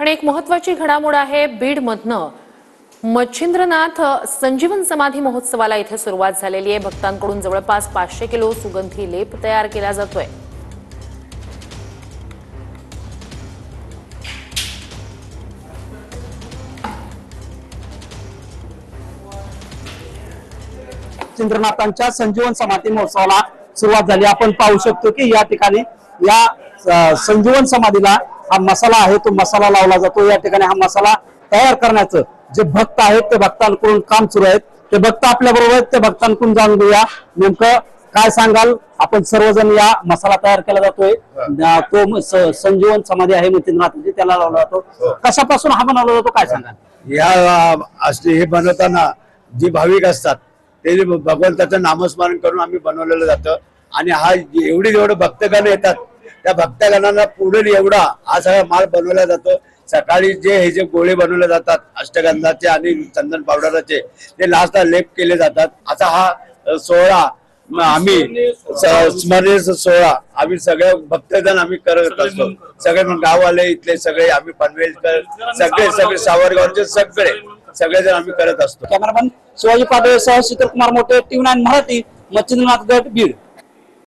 आणि एक महत्त्वाची घडामोड आहे बीडमधनं मच्छिंद्रनाथ संजीवन समाधी महोत्सवाला इथे सुरुवात झालेली आहे। भक्तांकडून जवळपास 500 किलो सुगंधी लेप तयार केला जातोय। मच्छिंद्रनाथांच्या संजीवन समाधी महोत्सवाला सुरुवात झाली। आपण पाहू शकतो की या ठिकाणी या संजीवन समाधीला हा मसाला आहे तो मसाला लावला जातो। या ठिकाणी हा मसाला तयार करण्याचं जे भक्त आहेत ते भक्तांकडून काम सुरू आहे। ते भक्त आपल्या बरोबर आहेत, ते भक्तांकडून जाणून घेऊया नेमकं काय सांगाल। आपण सर्वजण या मसाला तयार केला जातोय तो संजीवन समाधी आहे मच्छिंद्रनाथांची, त्याला लावला जातो। कशापासून हा बनवला जातो काय सांगाल। या हे बनवताना जी भाविक असतात ते भगवंताचं नामस्मरण करून आम्ही बनवलेलं जातं आणि हा जेवढे भक्तगण येतात त्या भक्तगणांना पुढील एवढा हा सगळा माल बनवला जातो। सकाळी जे गोळे बनवले जातात अष्टगंधाचे आणि चंदन पावडराचे ते लास्टला लेप केले जातात। असा हा सोहळा आम्ही स्मरणीय सोहळा आम्ही सगळे भक्तगण आम्ही करत असतो। सगळे गाववाले इथले सगळे आम्ही पनवेलकर सगळे सावरगावचे सगळेजण आम्ही करत असतो। कॅमेरामन शिवाजी पाटील सह शीतल कुमार मोठे, TV9 मराठी, मच्छिंद्रनाथ गड, बीड।